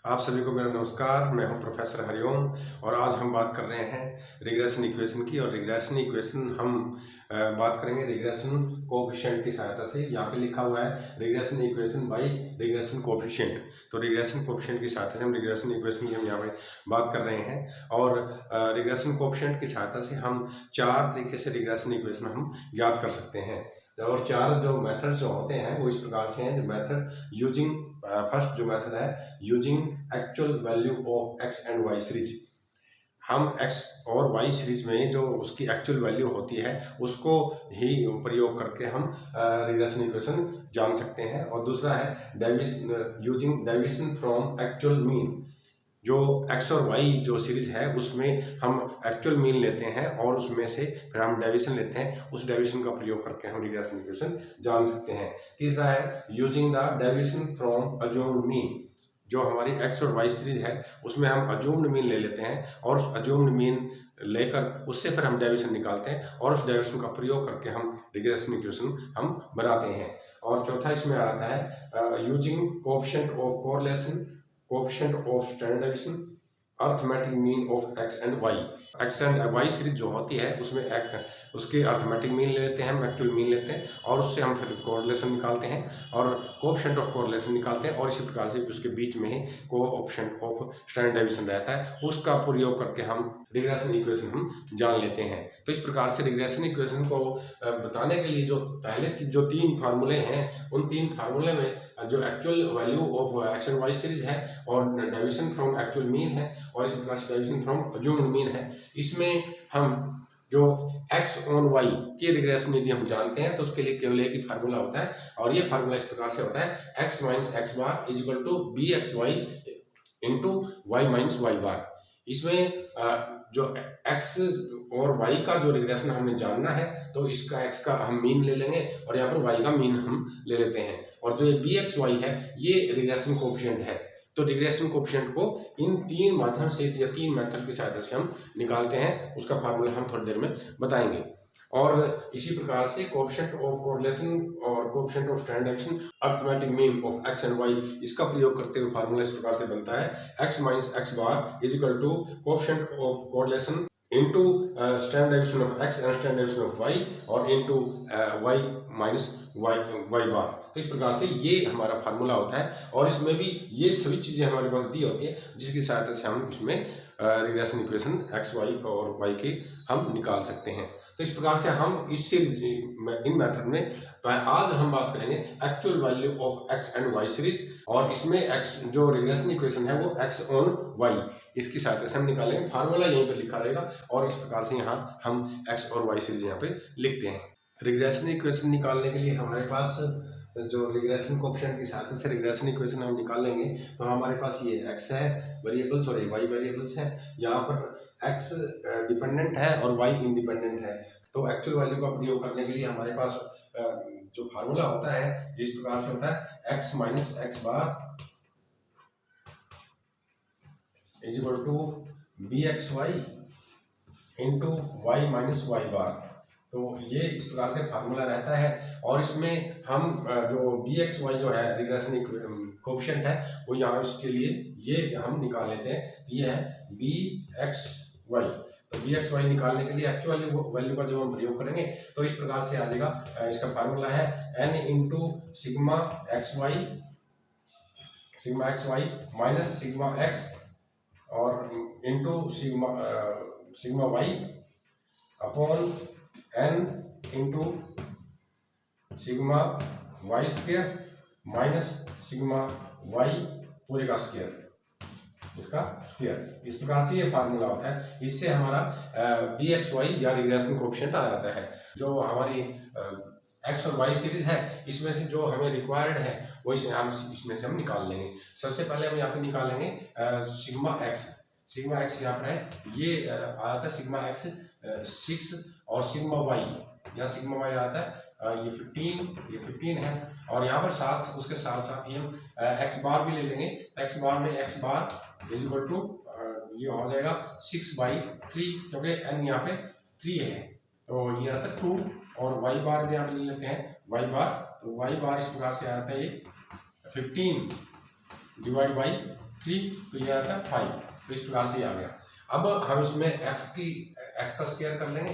आप सभी को मेरा नमस्कार। मैं हूं प्रोफेसर हरिओम और आज हम बात कर रहे हैं रिग्रेशन इक्वेशन की। और रिग्रेशन इक्वेशन हम बात करेंगे रिग्रेशन कोएफिशिएंट की सहायता से। यहाँ पे लिखा हुआ है regression equation by regression coefficient. तो रिग्रेशन कोएफिशिएंट की सहायता से हम रिग्रेशन इक्वेशन की हम यहाँ पे बात कर रहे हैं। और रिग्रेशन कोएफिशिएंट की सहायता से हम चार तरीके से रिग्रेशन इक्वेशन हम ज्ञात कर सकते हैं। और चार जो मेथड जो होते हैं वो इस प्रकार से हैं। जो मेथड यूजिंग फर्स्ट जो मेथड है using actual value of X and Y series. हम एक्स और वाई सीरीज में जो उसकी एक्चुअल वैल्यू होती है उसको ही प्रयोग करके हम रिग्रेशन इक्वेशन जान सकते हैं। और दूसरा है deviation using deviation from actual mean. जो एक्स और वाई जो सीरीज है उसमें हम एक्चुअल मीन लेते हैं और उसमें से फिर हम डेविएशन लेते हैं। उस डेविएशन का प्रयोग करके हम रिग्रेशन इक्वेशन जान सकते हैं। तीसरा है using the deviation from assumed mean. जो हमारी एक्स और वाई सीरीज है उसमें हम अज्यूम्ड मीन ले लेते हैं और उस अज्यूम्ड मीन लेकर उससे फिर हम डेविएशन निकालते हैं और उस डेविएशन का प्रयोग करके हम रिग्रेशन इक्वेशन हम बनाते हैं। और चौथा इसमें आता है using coefficient of correlation, coefficient of standard deviation, arithmetic mean of X and Y. X and Y series जो होती है उसमें उसके अर्थमेटिक मीन ले लेते हैं, हम एक्चुअल मीन लेते हैं और उससे हम फिर कोरिलेशन निकालते हैं और कोएफिशिएंट ऑफ कोरिलेशन निकालते हैं। और इसी प्रकार से उसके बीच में ही कोएफिशिएंट ऑफ स्टैंडर्ड डेविएशन रहता है, उसका प्रयोग करके हम रिग्रेशन इक्वेशन हम जान लेते हैं। तो इस प्रकार से रिग्रेशन इक्वेशन को बताने के लिए जो पहले जो तीन फार्मूले हैं उन तीन फार्मूले में जो actual value of X and Y series है और डेविएशन फ्रॉम एक्चुअल मीन है और इसी प्रकार से डेविएशन फ्रॉम अज्यूम्ड मीन है, इसमें हम जो x ऑन y की रिग्रेशन यदि हम जानते हैं तो उसके लिए केवल एक ही फार्मूला होता है। और ये फार्मूला इस प्रकार से होता है x minus x bar is equal to b x y into y minus Y bar. इसमें जो x और y का जो रिग्रेशन हमें जानना है तो इसका x का हम मीन ले लेंगे और यहाँ पर y का मीन हम ले लेते हैं। और जो ये बी एक्स वाई है ये रिग्रेशन कोएफिशिएंट है। तो रिग्रेशन कोएफिशिएंट को इन तीन माध्यम से या तीन मेथड की सहायता से हम निकालते हैं। उसका फार्मूला हम थोड़ी देर में बताएंगे। और इसी प्रकार से कोएफिशिएंट ऑफ कोरिलेशन और coefficient of standard deviation, arithmetic mean of X and Y, इसका प्रयोग करते हुए फार्मूला इस प्रकार से बनता है x minus x bar is equal to coefficient of correlation into standard deviation of x and standard deviation of y और into y minus Y bar. तो इस प्रकार से ये हमारा फार्मूला होता है और इसमें भी ये सभी चीजें हमारे पास दी होती है जिसकी सहायता से हम इसमें रिग्रेशन इक्वेशन एक्स वाई और वाई की हम निकाल सकते हैं। तो इस प्रकार से हम इससे इन मेथड में आज हम बात करेंगे actual value of X and Y series. और इसमें एक्स जो रिग्रेशन इक्वेशन है वो एक्स ऑन वाई इसकी सहायता से हम निकालेंगे। फार्मूला यहीं पर लिखा रहेगा और इस प्रकार से यहाँ हम एक्स और वाई सीरीज यहाँ पे लिखते हैं। रिग्रेशन इक्वेशन निकालने के लिए हमारे पास जो रिग्रेशन कोएफिशिएंट की सहायता से रिग्रेशन इक्वेशन हम निकालेंगे तो हमारे पास ये x है वेरिएबल्स और ये y वेरिएबल्स है। यहाँ पर x डिपेंडेंट है और y इंडिपेंडेंट है। तो एक्चुअल वैल्यू का प्रयोग करने के लिए हमारे पास जो फार्मूला होता है इस प्रकार से होता है x minus x bar is equal to b x y into y minus Y bar. तो ये इस प्रकार से फार्मूला रहता है। और इसमें हम जो बी एक्स वाई जो है रिग्रेशन कोएफिशिएंट है वो यहाँ इसके लिए ये हम निकाल लेते हैं। ये है बी एक्स वाई। तो बी एक्स वाई निकालने के लिए एक्चुअल वैल्यू का जब हम प्रयोग करेंगे तो इस प्रकार से आ जाएगा। इसका फार्मूला है n into sigma x y minus sigma x और into sigma y upon n into sigma y square minus sigma y पूरे का स्क्वायर, इसका स्क्वायर। इस प्रकार से ये फार्मूला होता है। इससे हमारा बी एक्स वाई या रिग्रेशन कोएफिशिएंट आ जाता है। जो हमारी एक्स और वाई सीरीज है इसमें से जो हमें रिक्वायर्ड है वो इसमें से हम निकाल लेंगे। सबसे पहले हम यहाँ पे निकालेंगे सिग्मा एक्स यहाँ पर है। ये आता है सिग्मा एक्स 6 और सिग्मा वाई, यहाँ सिग्मा वाई आता है ये 15 है। और यहाँ पर साथ उसके साथ साथ ही हम एक्स बार भी ले लेंगे। तो एक्स बार में X bar is equal to ये हो जाएगा 6/3 क्योंकि एन यहाँ पे 3 है तो ये आता है 2। और वाई बार भी यहाँ पे ले लेते हैं वाई बार। तो वाई बार इस प्रकार से आता है ये 15 डिवाइड बाई 3, तो ये आता है 5। तो इस प्रकार से ये आ गया। अब हम इसमें x का स्क्वायर कर लेंगे,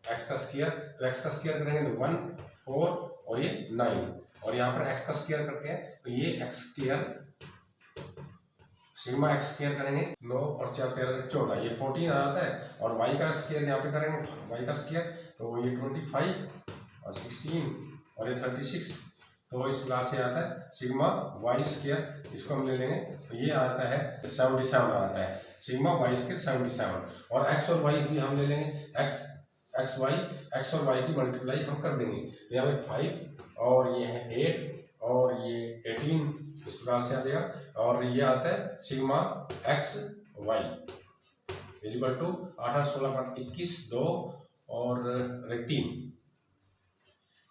x का स्क्वायर, तो x का स्क्वायर करेंगे तो 1 4 और ये 9, और यहाँ पर x का स्क्वायर करते हैं तो ये x square sigma x square करेंगे 9 और 4 13 14, ये 14 आ जाता है। और y का स्क्वायर यहाँ पे करेंगे, y का स्क्वायर तो ये 25 और 16 और ये 36, तो इस प्रकार से आता है सिग्मा y स्क्वायर, इसको हम ले लेंगे तो ये आता है 77 आता है सिग्मा y स्क्वायर 77। और x और y भी हम ले लेंगे, x और y की मल्टीप्लाई हम कर देंगे, तो यहाँ पे 5 और ये है 8 और ये 18, इस प्रकार से आ जाएगा। और ये आता है sigma x y is equal to 8 16 5 21 2 और 3,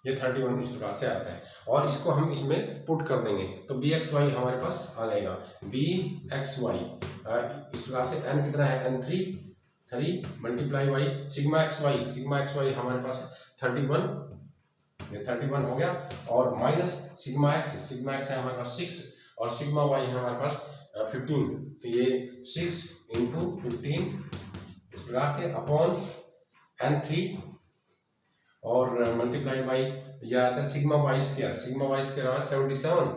ये 31 इस प्रकार से आता है। और इसको हम इसमें पुट कर देंगे तो bxy हमारे पास आ जाएगा, bxy इस प्रकार से n कितना है, n 3 multiply y sigma xy हमारे पास 31, ये 31 हो गया। और माइनस सिग्मा x है हमारे पास 6 और सिग्मा y है हमारे पास 15, तो ये 6 इंटू 15 इस प्रकार से अपॉन n3 और मल्टीप्लाइड बाई यह आता है सिग्मा y स्क्वायर 77,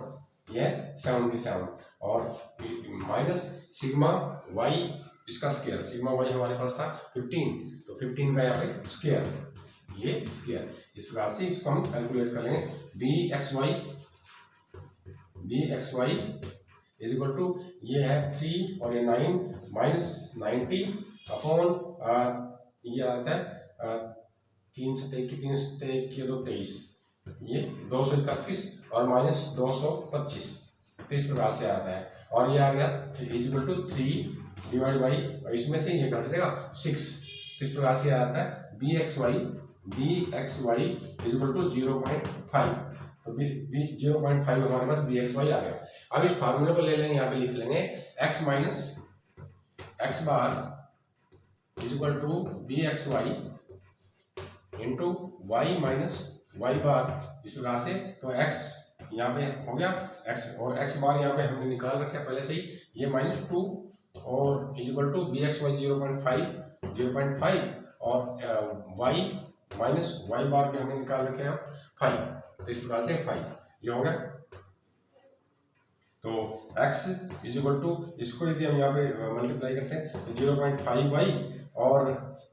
ये 77 और माइनस सिग्मा y इसका स्क्वायर, सिग्मा y हमारे पास था 15, तो 15 का यहाँ पे स्क्वायर, ये स्क्वायर, इस प्रकार से इसको हम कैलकुलेट कर लेंगे। bxy इज इक्वल टू ये है 3 और ये 9 माइनस 90 अपॉन ये आता है 3 से 23, ये 231 और माइनस 225, तो इस प्रकार से आता है। और ये आ गया इक्वल टू 3 डिवाइड बाई, इसमें से ये घट जाएगा 6, तो इस प्रकार से आता है bxy इक्वल टू 0.5, तो 0.5 हमारे पास bxy आ गया। अब इस फार्मूले को ले लेंगे, यहाँ पे लिख लेंगे x minus x bar equal to bxy into y minus y bar, इस प्रकार से। तो x यहाँ पे हो गया x और x बार यहाँ पे हमने निकाल रखा है पहले से ही, ये -2 और इक्वल टू bxy 0.5 और y माइनस y बार भी हमने निकाल रखे हैं 5, तो इस प्रकार से 5 ये हो गया। तो x इक्वल टू, इसको यदि हम यहाँ पे मल्टीप्लाई करते हैं तो 0.5y और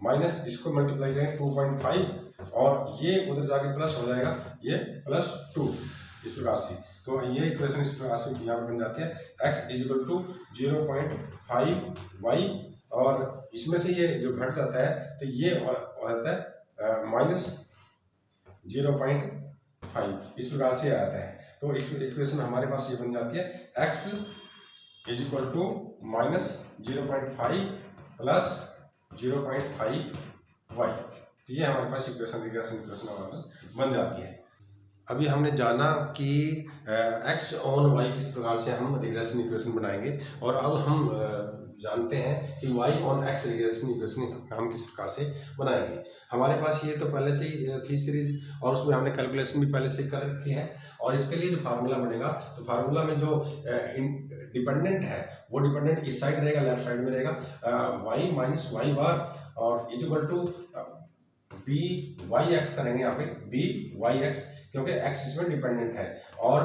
माइनस इसको मल्टीप्लाई करेंगे 2.5 और ये उधर जाके प्लस हो जाएगा, ये +2 इस प्रकार से। तो ये इक्वेशन इस प्रकार से यहाँ पे बन जाती है x इक्वल टू 0.5y और इसमें से ये जो घट जाता है तो ये आता है -0.5, इस प्रकार से आता है। तो इक्वेशन हमारे पास ये बन जाती है x equal to -0.5 plus 0.5y, तो ये हमारे पास इक्वेशन हमारे पास बन जाती है। अभी हमने जाना कि x ऑन y किस प्रकार से हम रिग्रेशन इक्वेशन बनाएंगे, और अब हम जानते हैं कि y on x regression equation हम किस प्रकार से बनाएंगे। हमारे पास ये तो पहले से ही थी सीरीज और उसमें हमने कैलकुलेशन भी पहले से ही कर रखी है, और इसके लिए जो फार्मूला बनेगा तो फार्मूला में जो डिपेंडेंट है वो डिपेंडेंट इस साइड रहेगा, लेफ्ट साइड में रहेगा y माइनस y बार और इक्वल टू by(x) करेंगे यहाँ पे by(x), क्योंकि x इसमें डिपेंडेंट है, और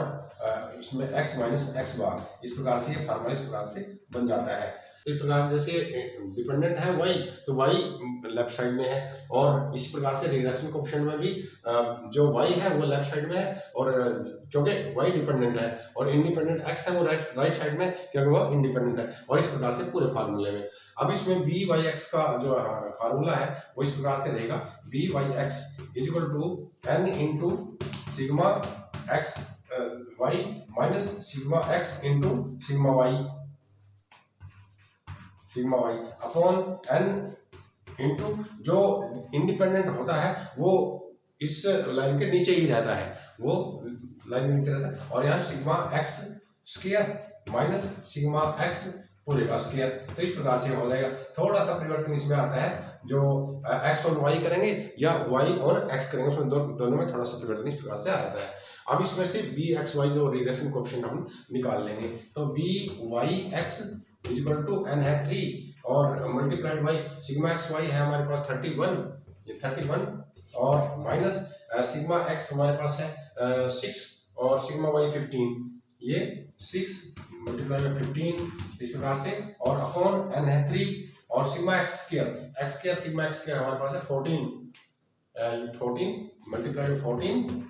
इसमें x माइनस x बार, इस प्रकार से ये फार्मूला इस प्रकार से बन जाता है। इस प्रकार से जैसे डिपेंडेंट है y तो y लेफ्ट साइड में है, और इस प्रकार से रिग्रेशन कोएफिशिएंट में भी जो y है वो लेफ्ट साइड में है, और क्योंकि y डिपेंडेंट है, और इंडिपेंडेंट x है वो राइट साइड में क्योंकि वो इंडिपेंडेंट है, और इस प्रकार से पूरे फार्मूले में। अब इसमें by(x) का जो फार्मूला है वो इस प्रकार से रहेगा by(x) equal to n into sigma x y minus sigma x into sigma y upon n into जो इंडिपेंडेंट होता है वो इस लाइन के नीचे ही रहता है, वो लाइन के नीचे रहता है, और यहाँ sigma x square minus sigma x पूरे का स्क्वायर। तो इस प्रकार से हो जाएगा। थोड़ा सा परिवर्तन इसमें आता है, जो x ऑन y करेंगे या y ऑन x करेंगे, उसमें दोनों में थोड़ा सा परिवर्तन इस प्रकार से आ जाता है। अब इसमें से bxy जो रिग्रेशन कोएफिशिएंट हम निकाल लेंगे, तो byx इक्वल टू n है 3 और मल्टीप्लाइड बाई सिग्मा xy है हमारे पास 31, ये 31 और माइनस सिग्मा x हमारे पास है 6 और सिग्मा y 15, ये 6 मल्टीप्लाई बाई 15 इस प्रकार से, और अपॉन n है 3 और sigma x square sigma x square हमारे पास है 14 मल्टीप्लाई बाई 14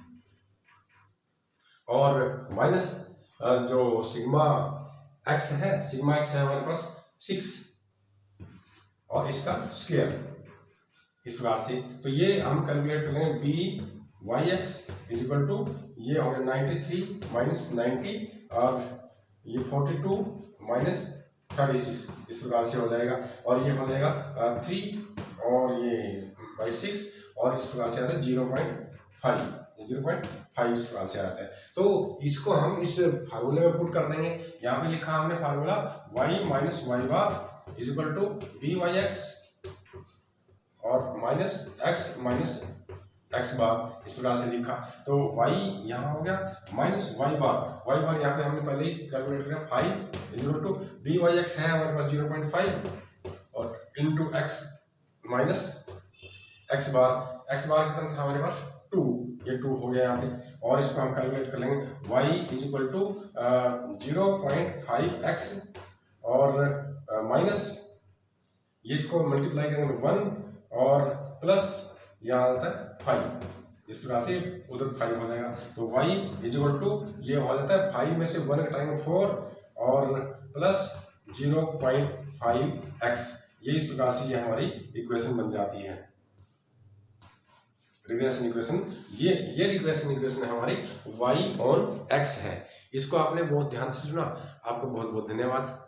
और माइनस जो सिग्मा x है हमारे पास 6 और इसका स्क्वायर इस प्रकार से। तो ये हम कैलकुलेट करेंगे byx इक्वल टू, ये हो गया 93 माइनस 90 और ये 42 माइनस 36 इस प्रकार से हो जाएगा, और ये हो जाएगा 3 और ये बाई 6 और इस प्रकार से आता है 0.5 इस प्रकार से आता है। तो इसको हम इस फार्मूले में पुट कर देंगे। यहाँ पे लिखा हमने formula y minus Y bar equal to byx और minus x minus x bar इस प्रकार से लिखा। तो y यहाँ हो गया माइनस y बार यहाँ पे हमने पहले ही कैलकुलेट किया 5 इक्वल टू byx है हमारे पास 0.5 और इनटू x माइनस x बार कितना था हमारे पास 2, ये 2 हो गया यहाँ पे, और इसको हम कैलकुलेट कर लेंगे y इक्वल टू 0.5x और माइनस ये इसको मल्टीप्लाई करेंगे 1 और प्लस यहाँ आता है 5 इस प्रकार से उधर 5 हो जाएगा। तो y इक्वल टू ये हो जाता है 5 में से 1 घटाएंगे 4 और प्लस 0.5x, ये इस प्रकार से ये हमारी इक्वेशन बन जाती है, रिग्रेशन इक्वेशन। ये रिग्रेशन इक्वेशन हमारी y ऑन x है। इसको आपने बहुत ध्यान से सुना, आपको बहुत बहुत धन्यवाद।